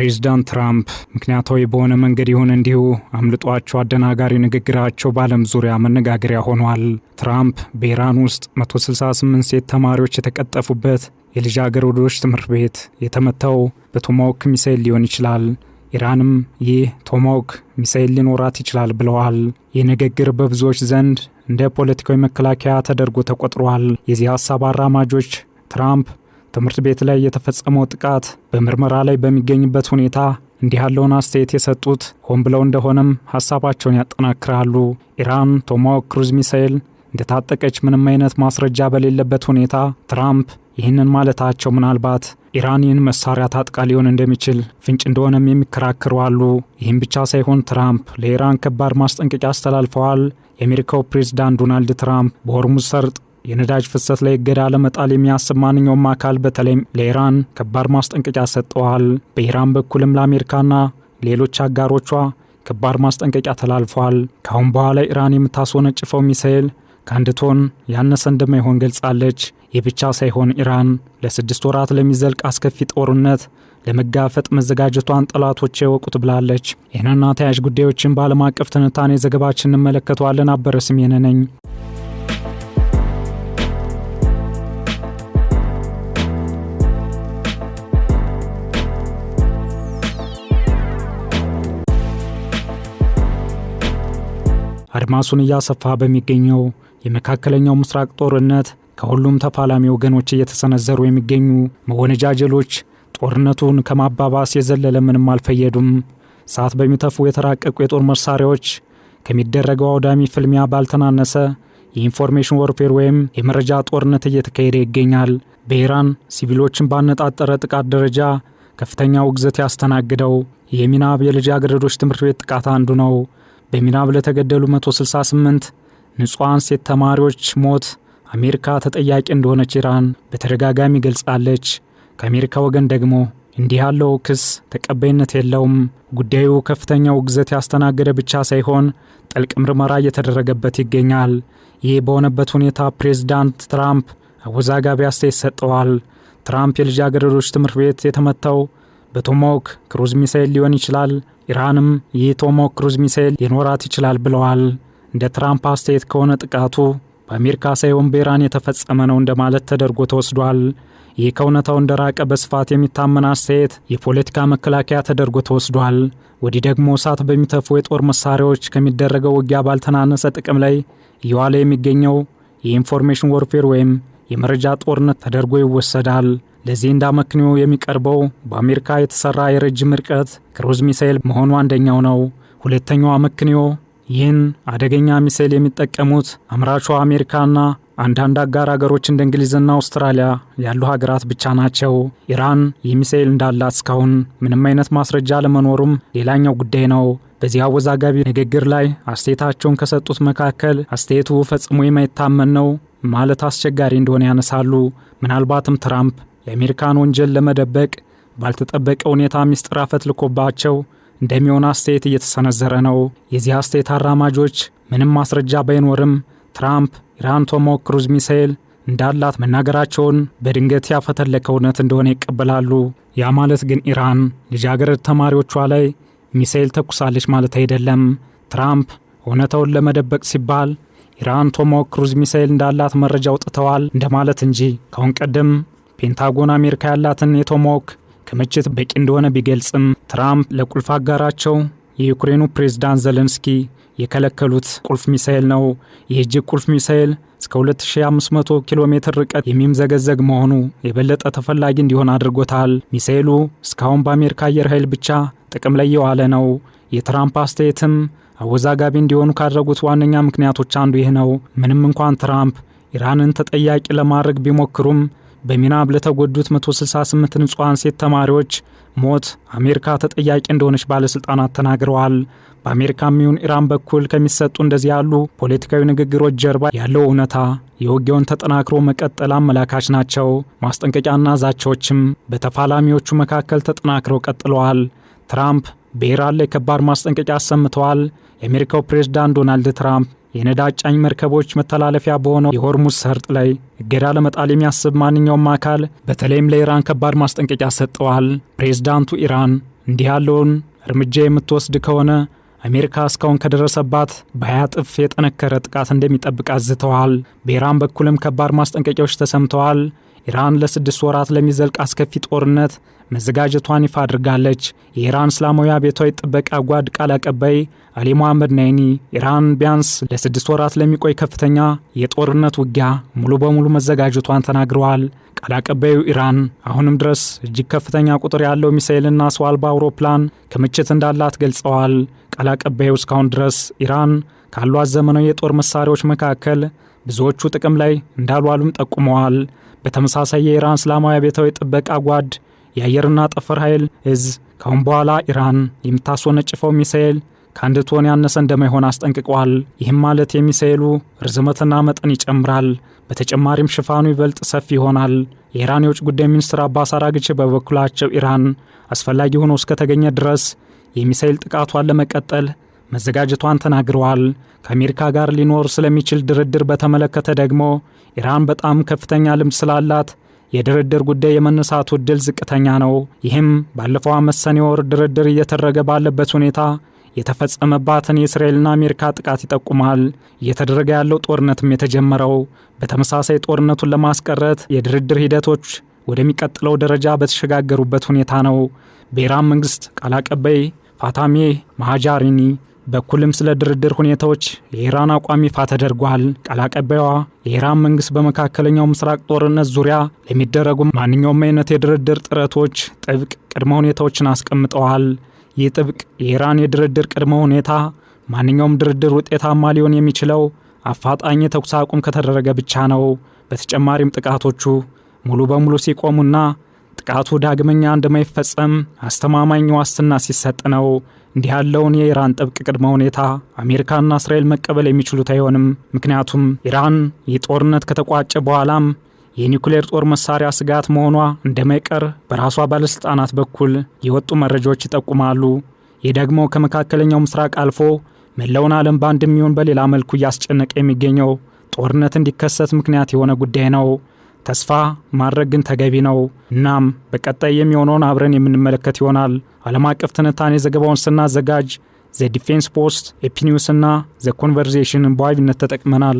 ፕሬዝዳንት ትራምፕ ምክንያታዊ በሆነ መንገድ ይሁን እንዲሁ አምልጧቸው አደናጋሪ ንግግራቸው በዓለም ዙሪያ መነጋገሪያ ሆኗል። ትራምፕ በኢራን ውስጥ 168 ሴት ተማሪዎች የተቀጠፉበት የልጃገረዶች ትምህርት ቤት የተመታው በቶማሃውክ ሚሳኤል ሊሆን ይችላል፣ ኢራንም ይህ ቶማሃውክ ሚሳኤል ሊኖራት ይችላል ብለዋል። ይህ ንግግር በብዙዎች ዘንድ እንደ ፖለቲካዊ መከላከያ ተደርጎ ተቆጥሯል። የዚህ ሀሳብ አራማጆች ትራምፕ ትምህርት ቤት ላይ የተፈጸመው ጥቃት በምርመራ ላይ በሚገኝበት ሁኔታ እንዲህ ያለውን አስተያየት የሰጡት ሆን ብለው እንደሆነም ሀሳባቸውን ያጠናክራሉ። ኢራን ቶማሃውክ ክሩዝ ሚሳኤል እንደታጠቀች ምንም አይነት ማስረጃ በሌለበት ሁኔታ ትራምፕ ይህንን ማለታቸው ምናልባት ኢራን ይህን መሳሪያ ታጥቃ ሊሆን እንደሚችል ፍንጭ እንደሆነም የሚከራከሩ አሉ። ይህም ብቻ ሳይሆን ትራምፕ ለኢራን ከባድ ማስጠንቀቂያ አስተላልፈዋል። የአሜሪካው ፕሬዝዳንት ዶናልድ ትራምፕ በሆርሙዝ ሰርጥ የነዳጅ ፍሰት ላይ እገዳ ለመጣል የሚያስብ ማንኛውም አካል በተለይም ለኢራን ከባድ ማስጠንቀቂያ ሰጥተዋል። በኢራን በኩልም ለአሜሪካና ሌሎች አጋሮቿ ከባድ ማስጠንቀቂያ ተላልፏል። ካሁን በኋላ ኢራን የምታስወነጭፈው ሚሳኤል ከአንድ ቶን ያነሰ እንደማይሆን ገልጻለች። ይህ ብቻ ሳይሆን ኢራን ለ6 ወራት ለሚዘልቅ አስከፊ ጦርነት ለመጋፈጥ መዘጋጀቷን ጠላቶች ያወቁት ብላለች። ይህንና ተያያዥ ጉዳዮችን በዓለም አቀፍ ትንታኔ ዘገባችን እንመለከተዋለን። አበረ ስሜነ ነኝ። አድማሱን እያሰፋ በሚገኘው የመካከለኛው ምስራቅ ጦርነት ከሁሉም ተፋላሚ ወገኖች እየተሰነዘሩ የሚገኙ መወነጃጀሎች ጦርነቱን ከማባባስ የዘለለ ምንም አልፈየዱም። ሰዓት በሚተፉ የተራቀቁ የጦር መሳሪያዎች ከሚደረገው አውዳሚ ፍልሚያ ባልተናነሰ የኢንፎርሜሽን ወርፌር ወይም የመረጃ ጦርነት እየተካሄደ ይገኛል። በኢራን ሲቪሎችን ባነጣጠረ ጥቃት ደረጃ ከፍተኛ ውግዘት ያስተናግደው የሚናብ የልጃገረዶች ትምህርት ቤት ጥቃት አንዱ ነው። በሚናብ ለተገደሉ 168 ንጹሃን ሴት ተማሪዎች ሞት አሜሪካ ተጠያቂ እንደሆነች ኢራን በተደጋጋሚ ገልጻለች። ከአሜሪካ ወገን ደግሞ እንዲህ ያለው ክስ ተቀባይነት የለውም። ጉዳዩ ከፍተኛ ውግዘት ያስተናገደ ብቻ ሳይሆን ጥልቅ ምርመራ እየተደረገበት ይገኛል። ይህ በሆነበት ሁኔታ ፕሬዝዳንት ትራምፕ አወዛጋቢ አስተያየት ሰጥተዋል። ትራምፕ የልጃገረዶች ትምህርት ቤት የተመታው በቶማሃውክ ክሩዝ ሚሳኤል ሊሆን ይችላል፣ ኢራንም ይህ ቶማሃውክ ክሩዝ ሚሳኤል ሊኖራት ይችላል ብለዋል። እንደ ትራምፕ አስተያየት ከሆነ ጥቃቱ በአሜሪካ ሳይሆን በኢራን የተፈጸመ ነው እንደማለት ተደርጎ ተወስዷል። ይህ ከእውነታው እንደራቀ በስፋት የሚታመን አስተያየት የፖለቲካ መከላከያ ተደርጎ ተወስዷል። ወዲህ ደግሞ እሳት በሚተፉ የጦር መሳሪያዎች ከሚደረገው ውጊያ ባልተናነሰ ጥቅም ላይ እየዋለ የሚገኘው የኢንፎርሜሽን ወርፌር ወይም የመረጃ ጦርነት ተደርጎ ይወሰዳል። ለዚህ እንዳመክንዮ የሚቀርበው በአሜሪካ የተሰራ የረጅም ርቀት ክሩዝ ሚሳኤል መሆኑ አንደኛው ነው። ሁለተኛው አመክንዮ ይህን አደገኛ ሚሳኤል የሚጠቀሙት አምራቿ አሜሪካና አንዳንድ አጋር ሀገሮች እንደ እንግሊዝና አውስትራሊያ ያሉ ሀገራት ብቻ ናቸው። ኢራን ይህ ሚሳኤል እንዳላት እስካሁን ምንም አይነት ማስረጃ ለመኖሩም ሌላኛው ጉዳይ ነው። በዚህ አወዛጋቢ ንግግር ላይ አስተያየታቸውን ከሰጡት መካከል አስተያየቱ ፈጽሞ የማይታመን ነው ማለት አስቸጋሪ እንደሆነ ያነሳሉ። ምናልባትም ትራምፕ የአሜሪካን ወንጀል ለመደበቅ ባልተጠበቀ ሁኔታ ሚስጥር አፈትልኮባቸው እንደሚሆን አስተያየት እየተሰነዘረ ነው። የዚህ አስተያየት አራማጆች ምንም ማስረጃ ባይኖርም ትራምፕ ኢራን ቶማሃውክ ክሩዝ ሚሳኤል እንዳላት መናገራቸውን በድንገት ያፈተለከ እውነት እንደሆነ ይቀበላሉ። ያ ማለት ግን ኢራን ልጃገረድ ተማሪዎቿ ላይ ሚሳኤል ተኩሳለች ማለት አይደለም። ትራምፕ እውነታውን ለመደበቅ ሲባል ኢራን ቶማሃውክ ክሩዝ ሚሳኤል እንዳላት መረጃ አውጥተዋል እንደማለት እንጂ ካሁን ቀደም ፔንታጎን አሜሪካ ያላትን የቶማሃውክ ክምችት በቂ እንደሆነ ቢገልጽም ትራምፕ ለቁልፍ አጋራቸው የዩክሬኑ ፕሬዝዳንት ዘለንስኪ የከለከሉት ቁልፍ ሚሳኤል ነው። ይህ እጅግ ቁልፍ ሚሳኤል እስከ 2500 ኪሎ ሜትር ርቀት የሚምዘገዘግ መሆኑ የበለጠ ተፈላጊ እንዲሆን አድርጎታል። ሚሳኤሉ እስካሁን በአሜሪካ አየር ኃይል ብቻ ጥቅም ላይ የዋለ ነው። የትራምፕ አስተያየትም አወዛጋቢ እንዲሆኑ ካደረጉት ዋነኛ ምክንያቶች አንዱ ይህ ነው። ምንም እንኳን ትራምፕ ኢራንን ተጠያቂ ለማድረግ ቢሞክሩም በሚናብ ለተጎዱት 168 ንጹሃን ሴት ተማሪዎች ሞት አሜሪካ ተጠያቂ እንደሆነች ባለስልጣናት ተናግረዋል። በአሜሪካም ይሁን ኢራን በኩል ከሚሰጡ እንደዚህ ያሉ ፖለቲካዊ ንግግሮች ጀርባ ያለው እውነታ የውጊያውን ተጠናክሮ መቀጠል አመላካች ናቸው። ማስጠንቀቂያና ዛቻዎችም በተፋላሚዎቹ መካከል ተጠናክረው ቀጥለዋል። ትራምፕ በኢራን ላይ ከባድ ማስጠንቀቂያ አሰምተዋል። የአሜሪካው ፕሬዝዳንት ዶናልድ ትራምፕ የነዳጅ ጫኝ መርከቦች መተላለፊያ በሆነው የሆርሙዝ ሰርጥ ላይ እገዳ ለመጣል የሚያስብ ማንኛውም አካል በተለይም ለኢራን ከባድ ማስጠንቀቂያ ሰጥተዋል። ፕሬዝዳንቱ ኢራን እንዲህ ያለውን እርምጃ የምትወስድ ከሆነ አሜሪካ እስካሁን ከደረሰባት በ20 እጥፍ የጠነከረ ጥቃት እንደሚጠብቃት ዝተዋል። በኢራን በኩልም ከባድ ማስጠንቀቂያዎች ተሰምተዋል። ኢራን ለ6 ወራት ለሚዘልቅ አስከፊ ጦርነት መዘጋጀቷን ይፋ አድርጋለች። የኢራን እስላማዊ አብዮታዊ ጥበቃ ጓድ ቃል አቀባይ አሊ መሐመድ ናይኒ ኢራን ቢያንስ ለ6 ወራት ለሚቆይ ከፍተኛ የጦርነት ውጊያ ሙሉ በሙሉ መዘጋጀቷን ተናግረዋል። ቃል አቀባዩ ኢራን አሁንም ድረስ እጅግ ከፍተኛ ቁጥር ያለው ሚሳኤልና ሰው አልባ አውሮፕላን ክምችት እንዳላት ገልጸዋል። ቃል አቀባዩ እስካሁን ድረስ ኢራን ካሏት ዘመናዊ የጦር መሳሪያዎች መካከል ብዙዎቹ ጥቅም ላይ እንዳልዋሉም ጠቁመዋል። በተመሳሳይ የኢራን እስላማዊ አብዮታዊ ጥበቃ ጓድ የአየርና ጠፈር ኃይል እዝ ካሁን በኋላ ኢራን የምታስወነጭፈው ሚሳኤል ከአንድ ቶን ያነሰ እንደማይሆን አስጠንቅቋል። ይህም ማለት የሚሳኤሉ ርዝመትና መጠን ይጨምራል፣ በተጨማሪም ሽፋኑ ይበልጥ ሰፊ ይሆናል። የኢራን የውጭ ጉዳይ ሚኒስትር አባስ አራግቺ በበኩላቸው ኢራን አስፈላጊ ሆኖ እስከተገኘ ድረስ የሚሳኤል ጥቃቷን ለመቀጠል መዘጋጀቷን ተናግረዋል። ከአሜሪካ ጋር ሊኖር ስለሚችል ድርድር በተመለከተ ደግሞ ኢራን በጣም ከፍተኛ ልምድ ስላላት የድርድር ጉዳይ የመነሳቱ ዕድል ዝቅተኛ ነው። ይህም ባለፈው ዓመት ሰኔ ወር ድርድር እየተደረገ ባለበት ሁኔታ የተፈጸመባትን የእስራኤልና አሜሪካ ጥቃት ይጠቁማል። እየተደረገ ያለው ጦርነትም የተጀመረው በተመሳሳይ ጦርነቱን ለማስቀረት የድርድር ሂደቶች ወደሚቀጥለው ደረጃ በተሸጋገሩበት ሁኔታ ነው። በኢራን መንግስት ቃል አቀባይ ፋታሜ ማሃጃሪኒ በኩልም ስለ ድርድር ሁኔታዎች የኢራን አቋም ይፋ ተደርጓል። ቃል አቀባይዋ የኢራን መንግስት በመካከለኛው ምስራቅ ጦርነት ዙሪያ ለሚደረጉ ማንኛውም አይነት የድርድር ጥረቶች ጥብቅ ቅድመ ሁኔታዎችን አስቀምጠዋል። ይህ ጥብቅ የኢራን የድርድር ቅድመ ሁኔታ ማንኛውም ድርድር ውጤታማ ሊሆን የሚችለው አፋጣኝ የተኩስ አቁም ከተደረገ ብቻ ነው። በተጨማሪም ጥቃቶቹ ሙሉ በሙሉ ሲቆሙና ጥቃቱ ዳግመኛ እንደማይፈጸም አስተማማኝ ዋስትና ሲሰጥ ነው። እንዲህ ያለውን የኢራን ጥብቅ ቅድመ ሁኔታ አሜሪካና እስራኤል መቀበል የሚችሉት አይሆንም። ምክንያቱም ኢራን የጦርነት ከተቋጨ በኋላም የኒውክሌር ጦር መሳሪያ ስጋት መሆኗ እንደማይቀር በራሷ ባለስልጣናት በኩል የወጡ መረጃዎች ይጠቁማሉ። ይህ ደግሞ ከመካከለኛው ምስራቅ አልፎ መላውን ዓለም በአንድም ይሁን በሌላ መልኩ እያስጨነቀ የሚገኘው ጦርነት እንዲከሰት ምክንያት የሆነ ጉዳይ ነው። ተስፋ ማድረግ ግን ተገቢ ነው። እናም በቀጣይ የሚሆነውን አብረን የምንመለከት ይሆናል። ዓለም አቀፍ ትንታኔ ዘገባውን ስናዘጋጅ ዘ ዲፌንስ ፖስት፣ ኤፒኒውስ እና ዘ ኮንቨርሴሽን በዋቢነት ተጠቅመናል።